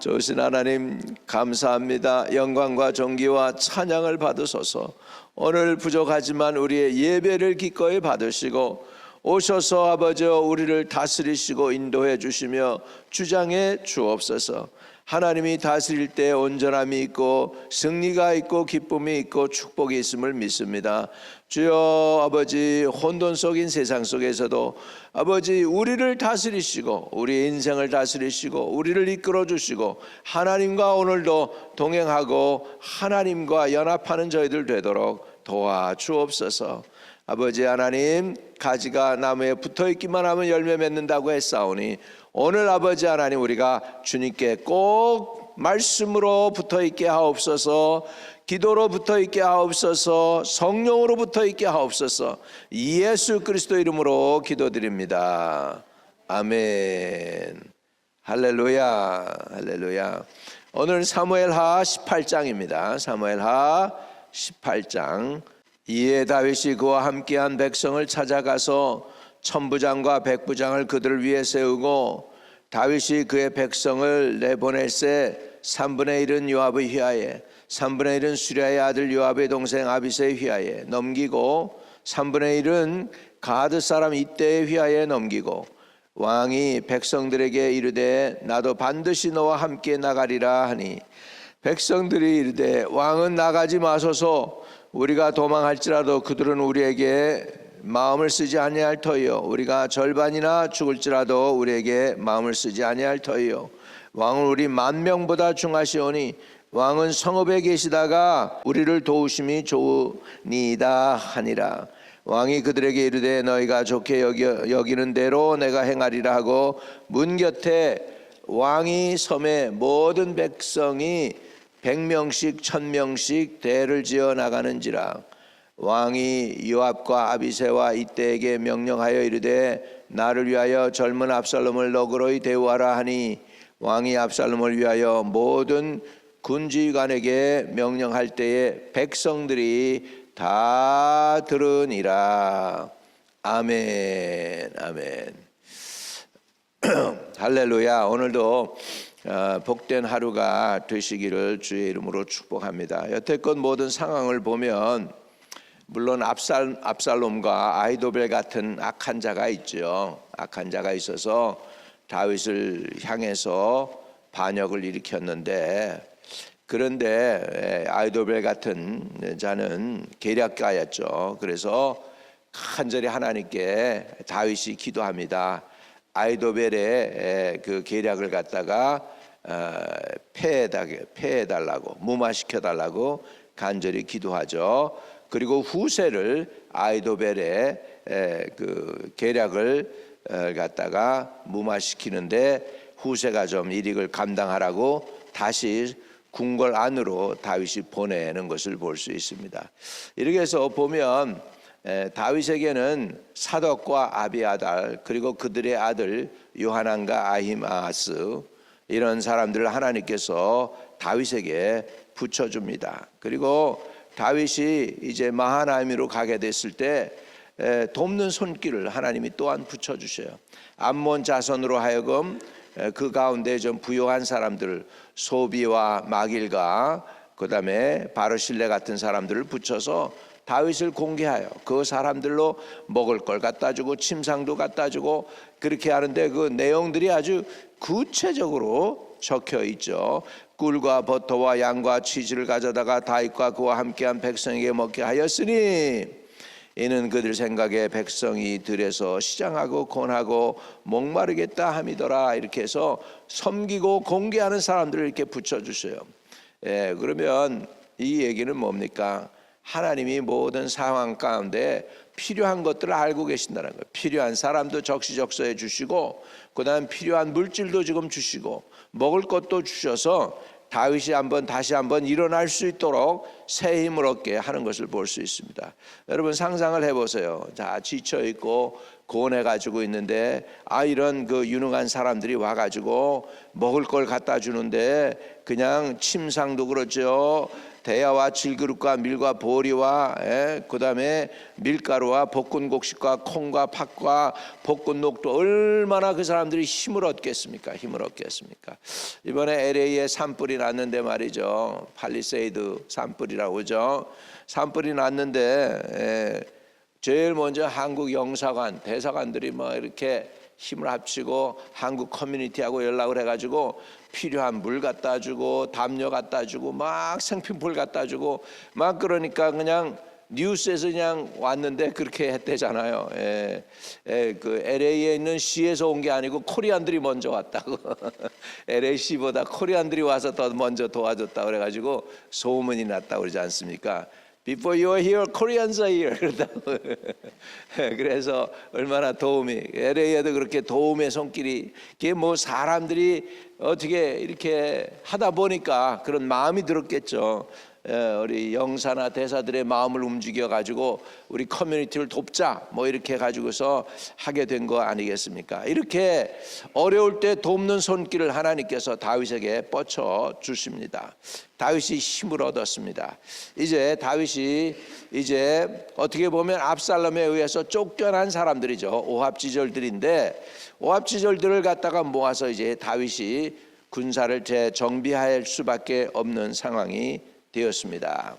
좋으신 하나님 감사합니다. 영광과 존귀와 찬양을 받으소서. 오늘 부족하지만 우리의 예배를 기꺼이 받으시고 오셔서 아버지여 우리를 다스리시고 인도해 주시며 주장해 주옵소서. 하나님이 다스릴 때 온전함이 있고 승리가 있고 기쁨이 있고 축복이 있음을 믿습니다. 주여 아버지, 혼돈 속인 세상 속에서도 아버지 우리를 다스리시고 우리의 인생을 다스리시고 우리를 이끌어 주시고 하나님과 오늘도 동행하고 하나님과 연합하는 저희들 되도록 도와주옵소서. 아버지 하나님, 가지가 나무에 붙어있기만 하면 열매 맺는다고 했사오니 오늘 아버지 하나님, 우리가 주님께 꼭 말씀으로 붙어있게 하옵소서, 기도로 붙어있게 하옵소서, 성령으로 붙어있게 하옵소서. 예수 그리스도 이름으로 기도드립니다. 아멘. 할렐루야, 할렐루야. 오늘 사무엘하 18장입니다 사무엘하 18장. 이에 다윗이 그와 함께한 백성을 찾아가서 천부장과 백부장을 그들을 위해 세우고 다윗이 그의 백성을 내보낼새 3분의 1은 요압의 휘하에 3분의 1은 수랴의 아들 요압의 동생 아비새의 휘하에 넘기고 3분의 1은 가드 사람 이때의 휘하에 넘기고 왕이 백성들에게 이르되 나도 반드시 너와 함께 나가리라 하니 백성들이 이르되 왕은 나가지 마소서. 우리가 도망할지라도 그들은 우리에게 마음을 쓰지 아니할 터이요 우리가 절반이나 죽을지라도 우리에게 마음을 쓰지 아니할 터이요 왕은 우리 10,000명보다 중하시오니 왕은 성읍에 계시다가 우리를 도우심이 좋으니이다 하니라. 왕이 그들에게 이르되 너희가 좋게 여기는 대로 내가 행하리라 하고 문 곁에 왕이 섬에 모든 백성이 100명씩 1000명씩 대를 지어 나가는지라. 왕이 요압과 아비새와 이때에게 명령하여 이르되 나를 위하여 젊은 압살롬을 너그러이 대우하라 하니 왕이 압살롬을 위하여 모든 군지관에게 명령할 때에 백성들이 다 들으니라. 아멘, 아멘. 할렐루야. 오늘도 복된 하루가 되시기를 주의 이름으로 축복합니다. 여태껏 모든 상황을 보면 물론 압살롬과 아히도벨 같은 악한 자가 있죠. 악한 자가 있어서 다윗을 향해서 반역을 일으켰는데, 그런데 아히도벨 같은 자는 계략가였죠. 그래서 간절히 하나님께 다윗이 기도합니다. 아히도벨의 그 계략을 갖다가 폐해달라고, 무마시켜달라고 간절히 기도하죠. 그리고 후세를 아히도벨의 그 계략을 갖다가 무마시키는데 후세가 좀 일익을 감당하라고 다시 궁궐 안으로 다윗이 보내는 것을 볼 수 있습니다. 이렇게 해서 보면 다윗에게는 사독과 아비아달 그리고 그들의 아들 요하난과 아히마스, 이런 사람들을 하나님께서 다윗에게 붙여줍니다. 그리고 다윗이 이제 마하나임으로 가게 됐을 때 돕는 손길을 하나님이 또한 붙여주셔요. 암몬 자손으로 하여금 그 가운데 좀 부요한 사람들, 소비와 마길과 그 다음에 바르실레 같은 사람들을 붙여서 다윗을 공개하여 그 사람들로 먹을 걸 갖다 주고 침상도 갖다 주고 그렇게 하는데 그 내용들이 아주 구체적으로 적혀 있죠. 꿀과 버터와 양과 치즈를 가져다가 다윗과 그와 함께한 백성에게 먹게 하였으니 이는 그들 생각에 백성이 들에서 시장하고 곤하고 목마르겠다 함이더라. 이렇게 해서 섬기고 공개하는 사람들을 이렇게 붙여주세요. 그러면 이 얘기는 뭡니까? 하나님이 모든 상황 가운데 필요한 것들을 알고 계신다는 거예요. 필요한 사람도 적시적소해 주시고 그 다음 필요한 물질도 지금 주시고 먹을 것도 주셔서 다윗이 다시 한번 일어날 수 있도록 새 힘을 얻게 하는 것을 볼 수 있습니다. 여러분 상상을 해보세요. 자, 지쳐있고 고뇌가지고 있는데 이런 그 유능한 사람들이 와가지고 먹을 걸 갖다 주는데 그냥 침상도 그렇죠. 대야와 질그릇과 밀과 보리와 그다음에 밀가루와 볶은 곡식과 콩과 팥과 볶은 녹도 얼마나 그 사람들이 힘을 얻겠습니까? 힘을 얻겠습니까? 이번에 LA에 산불이 났는데 말이죠. 팔리세이드 산불이라고 그러죠. 산불이 났는데 제일 먼저 한국 영사관, 대사관들이 뭐 이렇게 힘을 합치고 한국 커뮤니티하고 연락을 해가지고 필요한 물 갖다 주고 담요 갖다 주고 막 생필품 갖다 주고 막 그러니까 그냥 뉴스에서 그냥 왔는데 그렇게 했대잖아요. 그 LA에 있는 시에서 온 게 아니고 코리안들이 먼저 왔다고. LA 시보다 코리안들이 와서 더 먼저 도와줬다 그래가지고 소문이 났다고 그러지 않습니까? Before you are here, Koreans are here. 그래서 얼마나 도움이, LA에도 그렇게 도움의 손길이, 그게 뭐 사람들이 어떻게 이렇게 하다 보니까 그런 마음이 들었겠죠. 우리 영사나 대사들의 마음을 움직여 가지고 우리 커뮤니티를 돕자 뭐 이렇게 가지고서 하게 된 거 아니겠습니까? 이렇게 어려울 때 돕는 손길을 하나님께서 다윗에게 뻗쳐 주십니다. 다윗이 힘을 얻었습니다. 이제 다윗이 이제 어떻게 보면 압살롬에 의해서 쫓겨난 사람들이죠. 오합지졸들인데 오합지졸들을 갖다가 모아서 이제 다윗이 군사를 재정비할 수밖에 없는 상황이 되었습니다.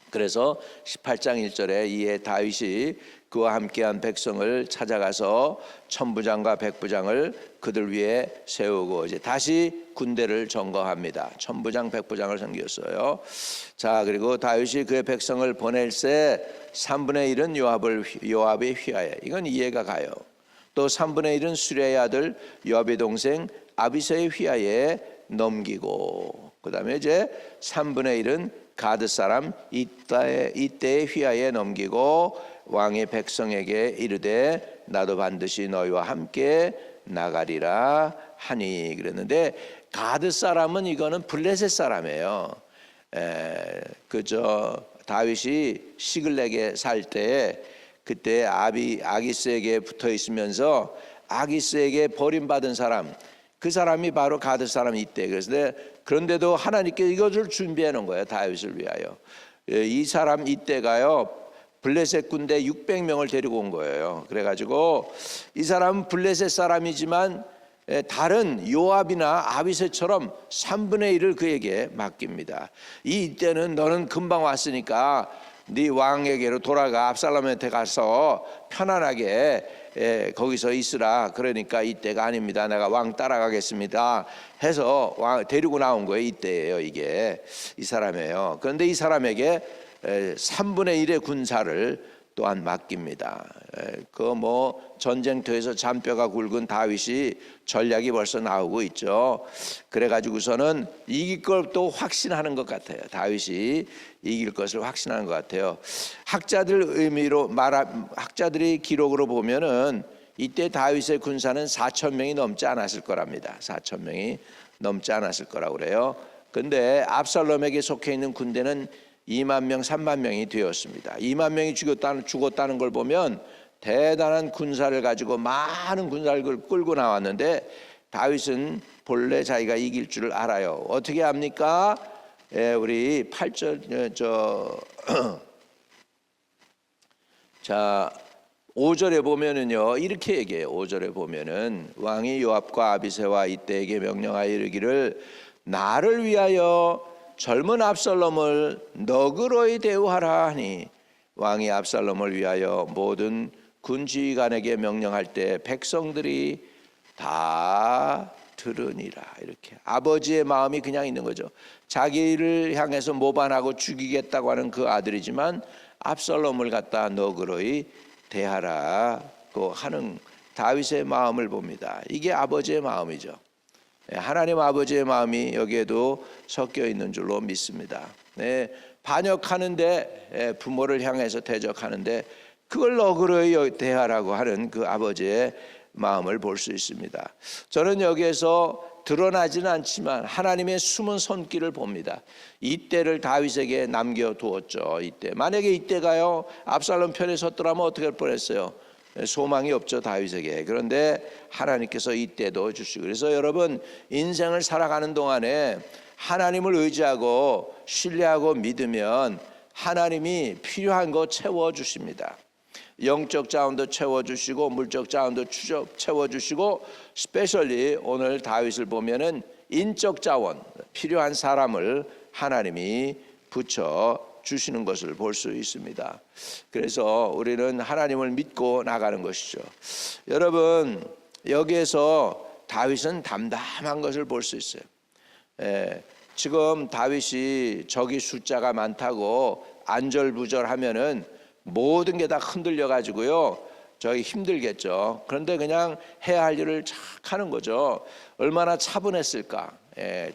그래서 18장 1절에 이에 다윗이 그와 함께한 백성을 찾아가서 천부장과 백부장을 그들 위에 세우고 이제 다시 군대를 점거합니다. 천부장 백부장을 섬겼어요. 자, 그리고 다윗이 그의 백성을 보낼새 3분의 1은 요압의 휘하에, 이건 이해가 가요. 또 3분의 1은 수레의 아들 요압의 동생 아비새의 휘하에 넘기고, 그 다음에 이제 3분의 1은 가드 사람 이때의 휘하에 넘기고 왕의 백성에게 이르되 나도 반드시 너희와 함께 나가리라 하니. 그랬는데 가드 사람은 이거는 블레셋 사람이에요. 그저 다윗이 시글렉에 살 때 그때 아기스에게 붙어 있으면서 아기스에게 버림받은 사람, 그 사람이 바로 가드 사람 이때. 그런데도 하나님께 이것을 준비해 놓은 거예요. 다윗을 위하여. 이 사람 이때가요 블레셋 군대 600명을 데리고 온 거예요. 그래가지고 이 사람은 블레셋 사람이지만 다른 요압이나 아비새처럼 3분의 1을 그에게 맡깁니다. 이때는 너는 금방 왔으니까 네 왕에게로 돌아가 압살롬한테 가서 편안하게 거기서 있으라. 그러니까 이때가 아닙니다. 내가 왕 따라가겠습니다 해서 왕 데리고 나온 거예요. 이때예요. 이게 이 사람이에요. 그런데 이 사람에게 3분의 1의 군사를 또한 맡깁니다. 그 뭐 전쟁터에서 잔뼈가 굵은 다윗이 전략이 벌써 나오고 있죠. 그래가지고서는 이길 걸 또 확신하는 것 같아요. 다윗이 이길 것을 확신하는 것 같아요. 학자들의 기록으로 보면은 이때 다윗의 군사는 4,000명이 넘지 않았을 거랍니다. 4,000명이 넘지 않았을 거라고 그래요. 근데 압살롬에게 속해 있는 군대는 2만 명, 3만 명이 되었습니다. 2만 명이 죽었다는 걸 보면 대단한 군사를 가지고 많은 군사를 끌고 나왔는데 다윗은 본래 자기가 이길 줄 알아요. 어떻게 합니까? 우리 8절 자 5절에 보면은요 이렇게 얘기해요. 5절에 보면은 왕이 요압과 아비새와 이때에게 명령하여 이르기를 나를 위하여 젊은 압살롬을 너그러이 대우하라 하니 왕이 압살롬을 위하여 모든 군지휘관에게 명령할 때 백성들이 다 들으니라. 이렇게 아버지의 마음이 그냥 있는 거죠. 자기를 향해서 모반하고 죽이겠다고 하는 그 아들이지만 압살롬을 갖다 너그러이 대하라고 하는 다윗의 마음을 봅니다. 이게 아버지의 마음이죠. 하나님 아버지의 마음이 여기에도 섞여 있는 줄로 믿습니다. 반역하는데 부모를 향해서 대적하는데 그걸 너그러이 대하라고 하는 그 아버지의 마음을 볼 수 있습니다. 저는 여기에서 드러나지는 않지만 하나님의 숨은 손길을 봅니다. 이때를 다윗에게 남겨두었죠. 이때 만약에 이때가요 압살롬 편에 섰더라면 어떻게 할 뻔했어요? 소망이 없죠 다윗에게. 그런데 하나님께서 이때도 주시고, 그래서 여러분 인생을 살아가는 동안에 하나님을 의지하고 신뢰하고 믿으면 하나님이 필요한 거 채워주십니다. 영적 자원도 채워주시고 물적 자원도 채워주시고, 스페셜리 오늘 다윗을 보면은 인적 자원, 필요한 사람을 하나님이 붙여주시는 것을 볼 수 있습니다. 그래서 우리는 하나님을 믿고 나가는 것이죠. 여러분, 여기에서 다윗은 담담한 것을 볼 수 있어요. 지금 다윗이 적이 숫자가 많다고 안절부절하면은 모든 게 다 흔들려 가지고요, 저희 힘들겠죠. 그런데 그냥 해야 할 일을 착 하는 거죠. 얼마나 차분했을까.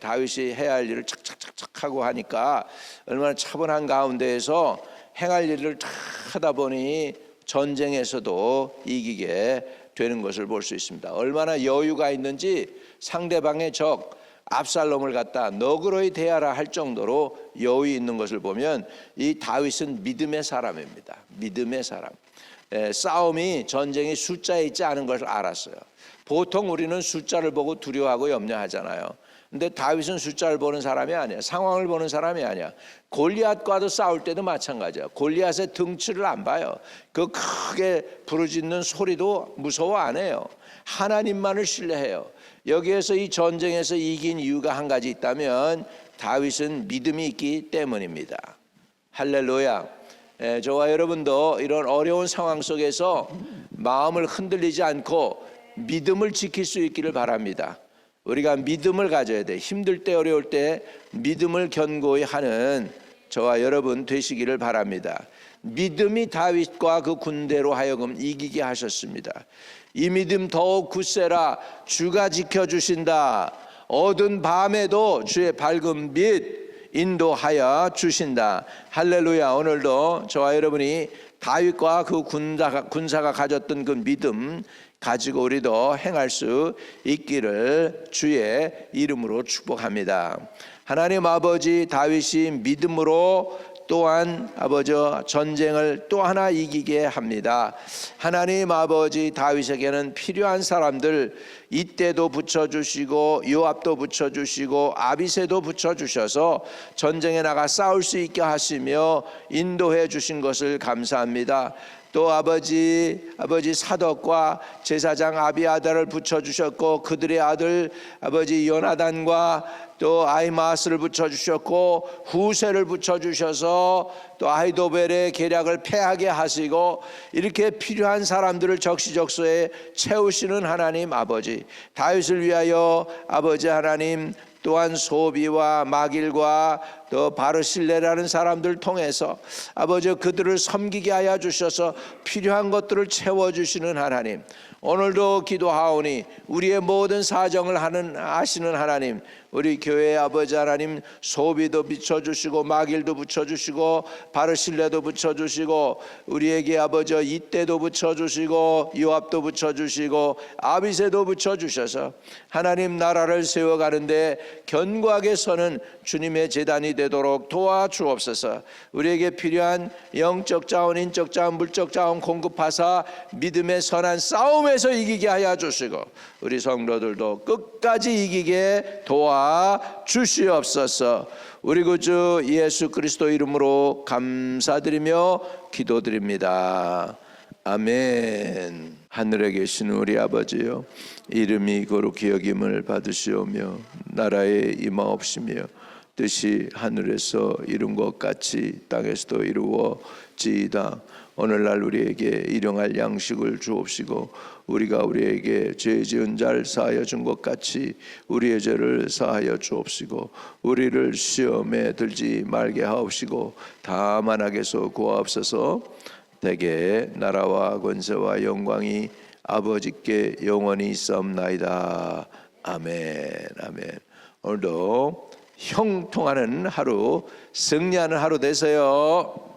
다윗이 해야 할 일을 착착착착 하고 하니까 얼마나 차분한 가운데에서 행할 일을 탁 하다 보니 전쟁에서도 이기게 되는 것을 볼 수 있습니다. 얼마나 여유가 있는지 상대방의 적 압살롬을 갖다 너그러이 대하라 할 정도로 여유 있는 것을 보면 이 다윗은 믿음의 사람입니다. 믿음의 사람. 싸움이, 전쟁이 숫자에 있지 않은 것을 알았어요. 보통 우리는 숫자를 보고 두려워하고 염려하잖아요. 근데 다윗은 숫자를 보는 사람이 아니야. 상황을 보는 사람이 아니야. 골리앗과도 싸울 때도 마찬가지야. 골리앗의 등치를 안 봐요. 그 크게 부르짖는 소리도 무서워 안 해요. 하나님만을 신뢰해요. 여기에서 이 전쟁에서 이긴 이유가 한 가지 있다면 다윗은 믿음이 있기 때문입니다. 할렐루야. 저와 여러분도 이런 어려운 상황 속에서 마음을 흔들리지 않고 믿음을 지킬 수 있기를 바랍니다. 우리가 믿음을 가져야 돼. 힘들 때, 어려울 때 믿음을 견고히 하는 저와 여러분 되시기를 바랍니다. 믿음이 다윗과 그 군대로 하여금 이기게 하셨습니다. 이 믿음 더욱 굳세라. 주가 지켜주신다. 어두운 밤에도 주의 밝은 빛 인도하여 주신다. 할렐루야. 오늘도 저와 여러분이 다윗과 그 군사가 가졌던 그 믿음 가지고 우리도 행할 수 있기를 주의 이름으로 축복합니다. 하나님 아버지, 다윗이 믿음으로 또한 아버지 전쟁을 또 하나 이기게 합니다. 하나님 아버지, 다윗에게는 필요한 사람들 이때도 붙여주시고 요압도 붙여주시고 아비새도 붙여주셔서 전쟁에 나가 싸울 수 있게 하시며 인도해 주신 것을 감사합니다. 또 아버지 사독과 제사장 아비아달을 붙여주셨고 그들의 아들 아버지 요나단과 또 아히마스를 붙여주셨고 후세를 붙여주셔서 또 아히도벨의 계략을 패하게 하시고 이렇게 필요한 사람들을 적시적소에 채우시는 하나님 아버지, 다윗을 위하여 아버지 하나님 또한 소비와 마길과 또 바르실레라는 사람들 통해서 아버지 그들을 섬기게 하여 주셔서 필요한 것들을 채워주시는 하나님, 오늘도 기도하오니 우리의 모든 사정을 아시는 하나님, 우리 교회 아버지 하나님 소비도 비춰주시고 마길도 붙여주시고 바르실레도 붙여주시고 우리에게 아버지 이때도 붙여주시고 요압도 붙여주시고 아비새도 붙여주셔서 하나님 나라를 세워가는데 견고하게 서는 주님의 제단이 되도록 도와주옵소서. 우리에게 필요한 영적 자원, 인적 자원, 물적 자원 공급하사 믿음의 선한 싸움에서 이기게 하여 주시고 우리 성도들도 끝까지 이기게 도와주시옵소서. 우리 구주 예수 그리스도 이름으로 감사드리며 기도드립니다. 아멘. 하늘에 계신 우리 아버지여, 이름이 거룩히 여김을 받으시오며 나라에 임하옵시며 뜻이 하늘에서 이룬 것 같이 땅에서도 이루어지이다. 오늘날 우리에게 일용할 양식을 주옵시고 우리가 우리에게 죄 지은 자를 사하여 준 것 같이 우리의 죄를 사하여 주옵시고 우리를 시험에 들지 말게 하옵시고 다만 악에서 구하옵소서. 대개 나라와 권세와 영광이 아버지께 영원히 있사옵나이다. 아멘. 아멘. 오늘도 형통하는 하루, 승리하는 하루 되세요.